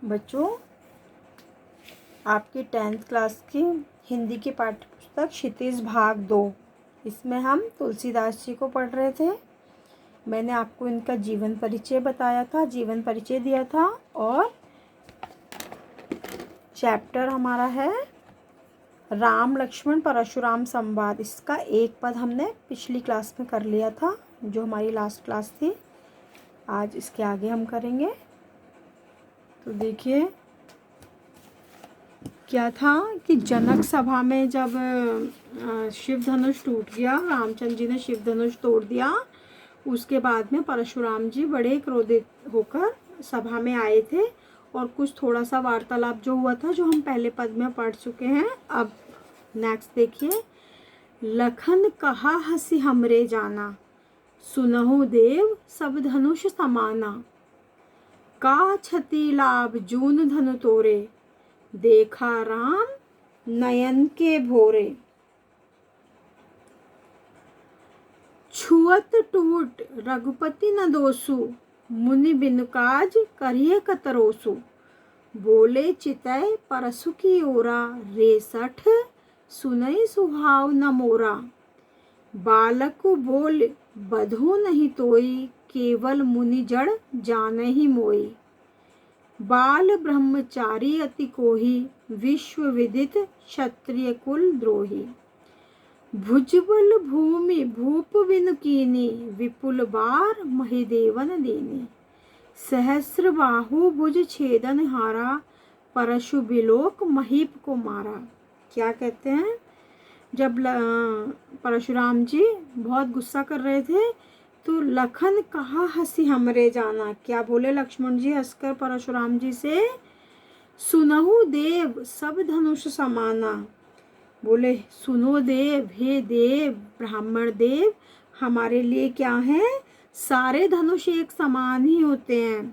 बच्चों, आपके 10th class की हिंदी की पाठ्य पुस्तक क्षितिज भाग 2, इसमें हम तुलसीदास जी को पढ़ रहे थे। मैंने आपको इनका जीवन परिचय बताया था, जीवन परिचय दिया था, और चैप्टर हमारा है राम लक्ष्मण परशुराम संवाद। इसका एक पद हमने पिछली क्लास में कर लिया था, जो हमारी लास्ट क्लास थी। आज इसके आगे हम करेंगे। तो देखिए क्या था कि जनक सभा में जब शिव धनुष टूट गया, रामचंद्र जी ने शिव धनुष तोड़ दिया, उसके बाद में परशुराम जी बड़े क्रोधित होकर सभा में आए थे और कुछ थोड़ा सा वार्तालाप जो हुआ था, जो हम पहले पद में पढ़ चुके हैं। अब नेक्स्ट देखिए। लखन कहा हसी हमरे जाना, सुनहु देव सब धनुष समाना। का छति लाभ जून धनु तोरे, देखा राम नयन के भोरे। छुअत टूट रघुपति न दोसु, मुनि बिनु काज करिए कतरोसु। बोले चितय परसु की ओरा, रेसठ सुनई सुहाव न मोरा। बालक बोल बधो नहीं तोई, केवल मुनि जड़ जाने ही मोई। बाल ब्रह्मचारी अति कोही, विश्व विदित क्षत्रिय कुल द्रोही। भुजबल भूमि भूप बिनु कीनी, विपुल बार महिदेवन दीनी। सहस्र बाहु भुज छेदन हारा, परशु बिलोक महीप को मारा। क्या कहते हैं, जब परशुराम जी बहुत गुस्सा कर रहे थे तो लखन कहा हसी हमरे जाना। क्या बोले लक्ष्मण जी हंसकर परशुराम जी से? सुनहु देव सब धनुष समाना। बोले सुनो देव, हे देव ब्राह्मण देव, हमारे लिए क्या है, सारे धनुष एक समान ही होते हैं।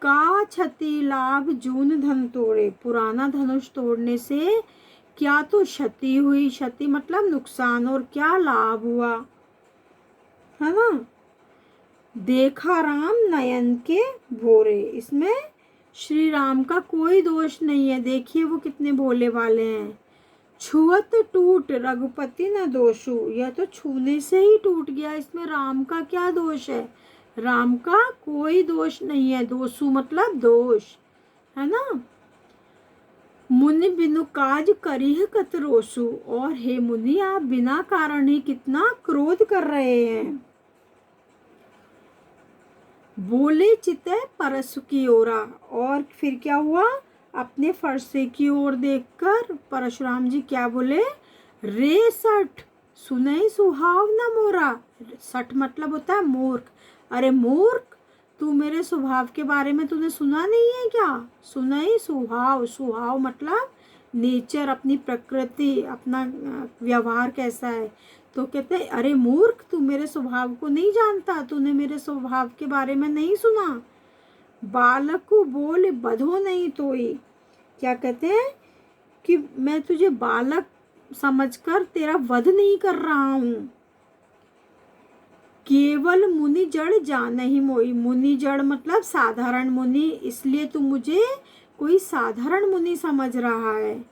का क्षति लाभ जून धन तोड़े, पुराना धनुष तोड़ने से क्या तो क्षति हुई, क्षति मतलब नुकसान, और क्या लाभ हुआ, है ना। देखा राम नयन के भोरे, इसमें श्री राम का कोई दोष नहीं है। देखिए वो कितने भोले वाले हैं। छुअत टूट रघुपति न दोषु, यह तो छूने से ही टूट गया, इसमें राम का क्या दोष है। राम का कोई दोष नहीं है। दोषु मतलब दोष, है ना। मुनि बिनु काज करिह कतरोसु, और हे मुनि आप बिना कारण ही कितना क्रोध कर रहे हैं। बोले चितय परसु की ओरा, और फिर क्या हुआ, अपने फरसे की ओर देखकर परशुराम जी क्या बोले, रे सठ सुनई सुहाव न मोरा। सठ मतलब होता है मूर्ख। अरे मूर्ख, तू मेरे स्वभाव के बारे में तूने सुना नहीं है क्या। सुनई सुहाव, सुहाव मतलब नेचर, अपनी प्रकृति, अपना व्यवहार कैसा है। तो कहते अरे मूर्ख, तू मेरे स्वभाव को नहीं जानता, तूने मेरे स्वभाव के बारे में नहीं सुना। बालक को बोल बधो नहीं तोई। क्या कहते हैं कि मैं तुझे बालक समझकर तेरा वध नहीं कर रहा हूं। केवल मुनि जड़ जान ही मोई। मुनि जड़ मतलब साधारण मुनि, इसलिए तू मुझे कोई साधारण मुनि समझ रहा है।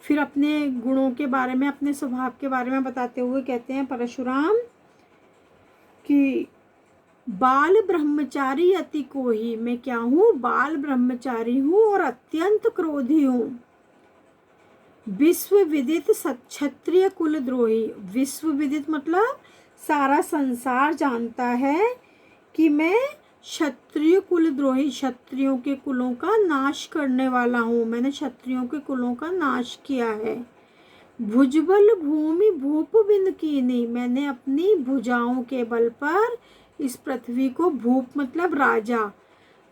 फिर अपने गुणों के बारे में, अपने स्वभाव के बारे में बताते हुए कहते हैं परशुराम कि बाल ब्रह्मचारी अति कोही, मैं क्या हूँ, बाल ब्रह्मचारी हूँ और अत्यंत क्रोधी हूँ। विश्व विदित क्षत्रिय कुल द्रोही। विश्व विदित मतलब सारा संसार जानता है कि मैं क्षत्रिय कुल द्रोही, क्षत्रियों के कुलों का नाश करने वाला हूँ। मैंने क्षत्रियों के कुलों का नाश किया है। भुजबल भूमि भूप बिन कीनी, मैंने अपनी भुजाओं के बल पर इस पृथ्वी को, भूप मतलब राजा,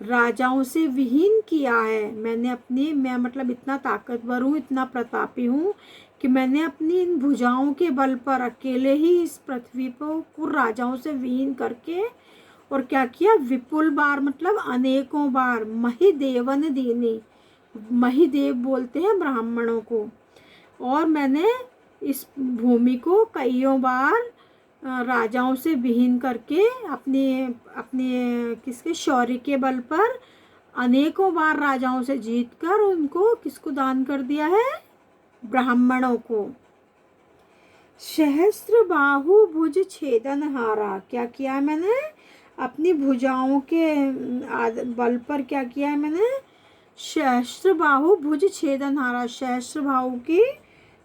राजाओं से विहीन किया है। मैं मतलब इतना ताकतवर हूँ, इतना प्रतापी हूँ कि मैंने अपनी इन भुजाओं के बल पर अकेले ही इस पृथ्वी को राजाओं से विहीन करके, और क्या किया, विपुल बार मतलब अनेकों बार, महिदेवन दीनी, महिदेव बोलते हैं ब्राह्मणों को, और मैंने इस भूमि को कईयों बार राजाओं से विहीन करके अपने अपने किसके शौर्य के बल पर अनेकों बार राजाओं से जीतकर उनको किसको दान कर दिया है? ब्राह्मणों को। सहस्त्र बाहु भुज छेदन हारा, क्या किया है मैंने? अपनी भुजाओं के बल पर क्या किया है मैंने? सहस्त्र बाहु भुज छेदन हारा, सहस्त्र बाहु की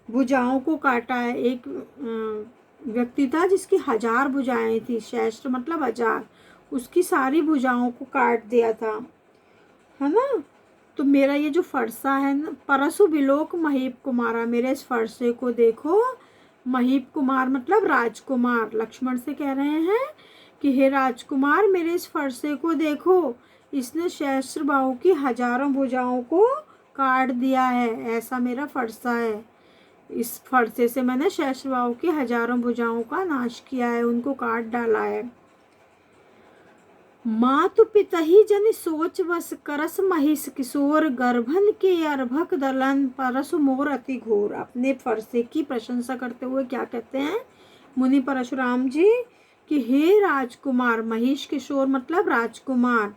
भुजाओं को काटा है। एक व्यक्ति था जिसकी 1000 भुजाएं थी, सहस्त्र मतलब 1000, उसकी सारी भुजाओं को काट दिया था, है ना। तो मेरा ये जो फरसा है ना, परसु बिलोक महीप कुमारा, मेरे इस फरसे को देखो। महीप कुमार मतलब राजकुमार, लक्ष्मण से कह रहे हैं कि हे राजकुमार मेरे इस फरसे को देखो, इसने सहस्त्र बाहु की 1000 भुजाओं को काट दिया है, ऐसा मेरा फरसा है। इस फरसे से मैंने सहस्त्र बाहु की 1000 भुजाओं का नाश किया है, उनको काट डाला है। मातु पितहि जन सोच बस, करस महिष किशोर, गर्भन के अर्भक दलन, परसु मोर अति घोर। अपने फरसे की प्रशंसा करते हुए क्या कहते हैं मुनि परशुराम जी कि हे राजकुमार, महिष किशोर मतलब राजकुमार,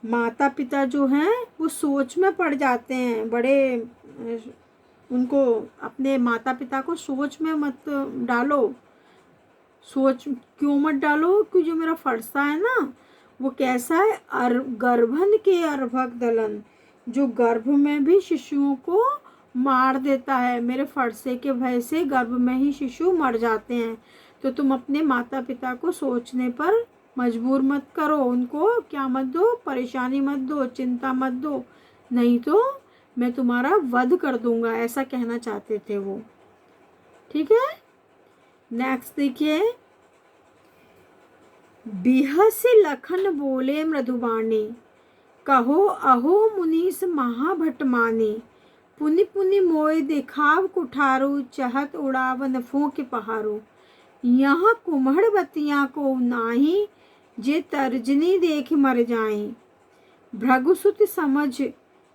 माता पिता जो हैं वो सोच में पड़ जाते हैं, बड़े उनको अपने माता पिता को सोच में मत डालो। सोच क्यों मत डालो? कि जो मेरा फरसा है ना वो कैसा है? गर्भन के अर्भक दलन, जो गर्भ में भी शिशुओं को मार देता है। मेरे फरसे के भय से गर्भ में ही शिशु मर जाते हैं। तो तुम अपने माता पिता को सोचने पर मजबूर मत करो, उनको क्या मत दो? परेशानी मत दो, चिंता मत दो, नहीं तो मैं तुम्हारा वध कर दूंगा, ऐसा कहना चाहते थे वो। ठीक है, नेक्स्ट देखिए। बिहसी लखन बोले मृदुबाणी, कहो अहो मुनीस महाभटमानी, पुनि पुनि मोय दिखाव कुठारू, चहत उड़ावन फूंक पहारू, यहाँ कुम्हड़बतियाँ को नाही, जे तर्जनी देख मर जाएं, भृगुसुत समझ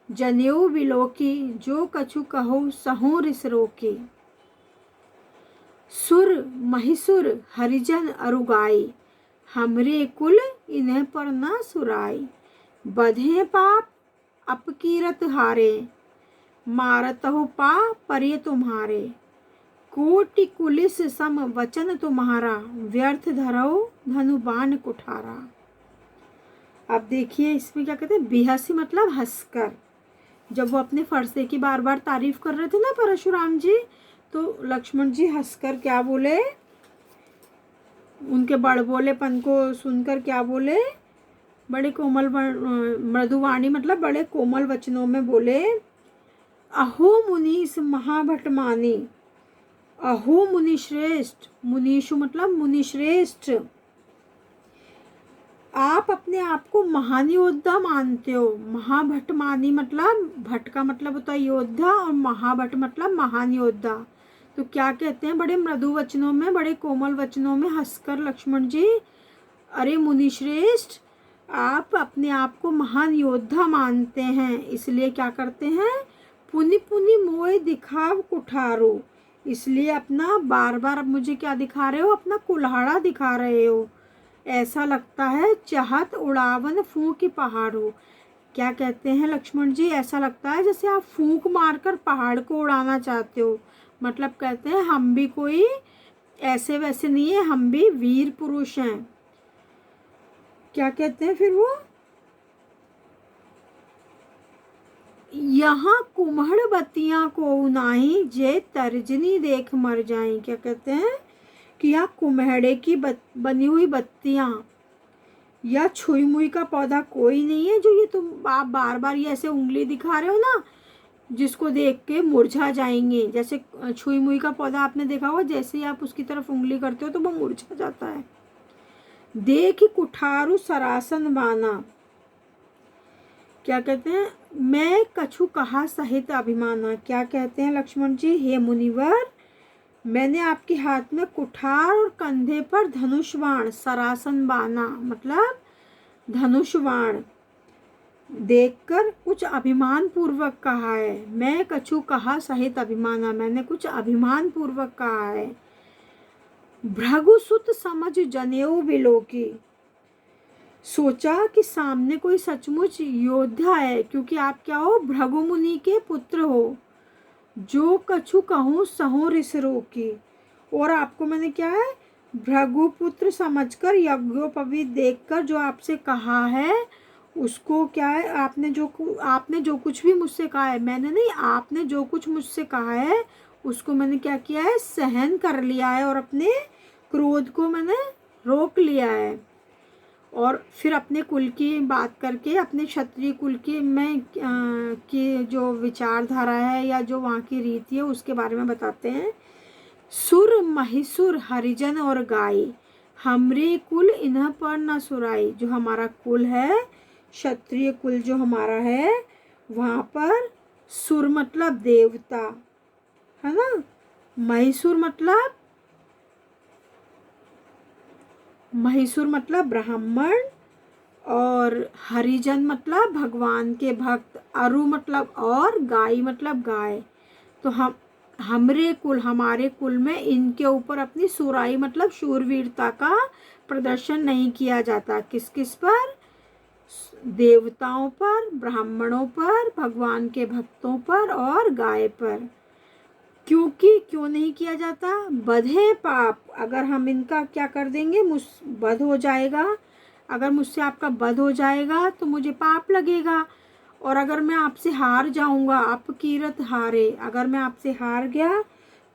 जनेऊ बिलोकी, जो कछु कहो सहो रिस रोकी, सुर महिसुर हरिजन अरुगाई, हमरे कुल इन्हें पर ना सुराई, बधे पाप अपकीरत हारे, मारतहु पा परिय तुम्हारे, कोटि कुलिस सम वचन तुम्हारा, व्यर्थ धरो धनुबान कुठारा। अब देखिए इसमें क्या कहते हैं, बिहसी मतलब हंसकर। जब वो अपने फरसे की बार बार तारीफ कर रहे थे ना परशुराम जी, तो लक्ष्मण जी हंसकर क्या बोले? उनके बड़बोलेपन को सुनकर क्या बोले? बड़े कोमल मृदुवाणी मतलब बड़े कोमल वचनों में बोले, अहो मुनीस महाभटमानी, अहो मुनिश्रेष्ठ, मुनीषु मतलब मुनिश्रेष्ठ, आप अपने आप को महान योद्धा मानते हो। महाभटमानी मतलब भट का मतलब होता है योद्धा, और महाभट मतलब महान योद्धा। तो क्या कहते हैं बड़े मृदु वचनों में, बड़े कोमल वचनों में हंसकर लक्ष्मण जी, अरे मुनिश्रेष्ठ, आप अपने आप को महान योद्धा मानते हैं, इसलिए क्या करते हैं? पुनि पुनि मोय दिखाव कुठारो, इसलिए अपना बार बार अब मुझे क्या दिखा रहे हो? अपना कुल्हाड़ा दिखा रहे हो। ऐसा लगता है चाहत उड़ावन फूंक पहाड़ों, क्या कहते हैं लक्ष्मण जी? ऐसा लगता है जैसे आप फूंक मारकर पहाड़ को उड़ाना चाहते हो। मतलब कहते हैं हम भी कोई ऐसे वैसे नहीं है, हम भी वीर पुरुष हैं। क्या कहते हैं फिर वो? यहाँ कुम्हड़ बत्तियां को नाही, जे तर्जनी देख मर जाएं। क्या कहते हैं कि यहाँ कुम्हड़े की बनी हुई बत्तियां या छुई मुई का पौधा कोई नहीं है, जो ये तुम आप बार बार ये ऐसे उंगली दिखा रहे हो ना, जिसको देख के मुरझा जाएंगे। जैसे छुई मुई का पौधा आपने देखा होगा, जैसे ही आप उसकी तरफ उंगली करते हो तो वो मुरझा जाता है। देख कुठारू सरासन बाना, क्या कहते हैं? मैं कछु कहा सहित अभिमाना, क्या कहते हैं लक्ष्मण जी? हे मुनिवर, मैंने आपके हाथ में कुठार और कंधे पर धनुष बाण, सरासन बाना मतलब धनुष बाण देखकर कुछ अभिमान पूर्वक कहा है। मैं कछु कहा सहित अभिमाना, मैंने कुछ अभिमान पूर्वक कहा है। भृगुसुत समझ जनेऊ बिलोकी, सोचा कि सामने कोई सचमुच योद्धा है, क्योंकि आप क्या हो, भृगु मुनि के पुत्र हो। जो कछु कहूँ सहो रिस रोकी, और आपको मैंने क्या है, भृगुपुत्र समझकर, यज्ञोपवीत देखकर जो आपसे कहा है उसको क्या है, आपने जो कुछ भी मुझसे कहा है, मैंने नहीं, आपने जो कुछ मुझसे कहा है उसको मैंने क्या किया है, सहन कर लिया है, और अपने क्रोध को मैंने रोक लिया है। और फिर अपने कुल की बात करके, अपने क्षत्रिय कुल की की जो विचारधारा है या जो वहाँ की रीति है उसके बारे में बताते हैं। सुर महिसुर हरिजन और गाय, हमरे कुल इन्ह पर न सुराई। जो हमारा कुल है, क्षत्रिय कुल जो हमारा है, वहाँ पर सुर मतलब देवता है ना, महिसुर मतलब ब्राह्मण, और हरिजन मतलब भगवान के भक्त, अरु मतलब और, गाय मतलब गाय। तो हमरे कुल, हमारे कुल में इनके ऊपर अपनी सुराई मतलब शूरवीरता का प्रदर्शन नहीं किया जाता। किस किस पर? देवताओं पर, ब्राह्मणों पर, भगवान के भक्तों पर और गाय पर। क्योंकि क्यों नहीं किया जाता? बधे पाप, अगर हम इनका क्या कर देंगे, बध हो जाएगा, अगर मुझसे आपका वध हो जाएगा तो मुझे पाप लगेगा। और अगर मैं आपसे हार जाऊंगा, अपकीर्त हारे, अगर मैं आपसे हार गया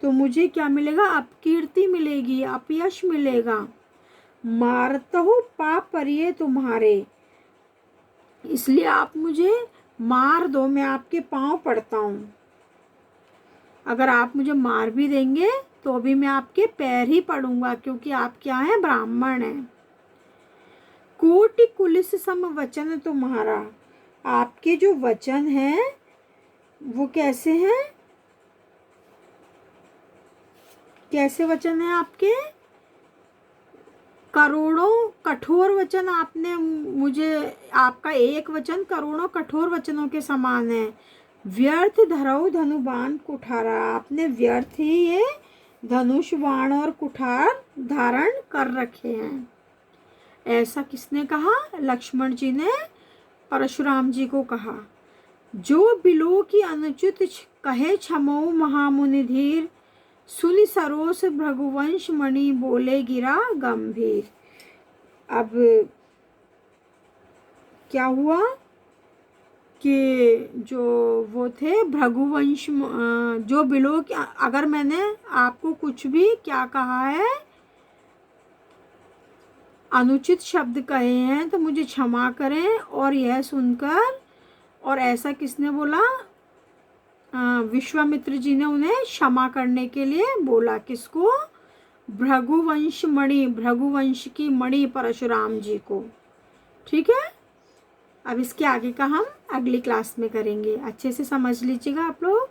तो मुझे क्या मिलेगा, अपकीर्ति मिलेगी, अपयश मिलेगा। मारता हूँ पाप परिये तुम्हारे, इसलिए आप मुझे मार दो, मैं आपके पांव पड़ता हूँ। अगर आप मुझे मार भी देंगे तो भी मैं आपके पैर ही पड़ूंगा, क्योंकि आप क्या हैं, ब्राह्मण हैं। कोटि कुलिस सम वचन तुम्हारा, आपके जो वचन हैं वो कैसे हैं, कैसे वचन हैं आपके? करोड़ों कठोर वचन आपने मुझे, आपका एक वचन करोड़ों कठोर वचनों के समान है। व्यर्थ धरऊ धनुबाण कुठारा, आपने व्यर्थ ही ये धनुष बाण और कुठार धारण कर रखे हैं। ऐसा किसने कहा? लक्ष्मण जी ने परशुराम जी को कहा। जो बिलो की अनुचित कहे क्षमो महामुनि धीर, सुनि सरोस भृगुवंश मणि बोले गिरा गंभीर। अब क्या हुआ कि जो वो थे भृगुवंश, जो बिलो की, अगर मैंने आपको कुछ भी क्या कहा है, अनुचित शब्द कहे हैं तो मुझे क्षमा करें। और यह सुनकर, और ऐसा किसने बोला? विश्वामित्र जी ने उन्हें क्षमा करने के लिए बोला। किसको? भृगुवंश मणि, भृगुवंश की मणि परशुराम जी को। ठीक है, अब इसके आगे का हम अगली क्लास में करेंगे। अच्छे से समझ लीजिएगा आप लोग।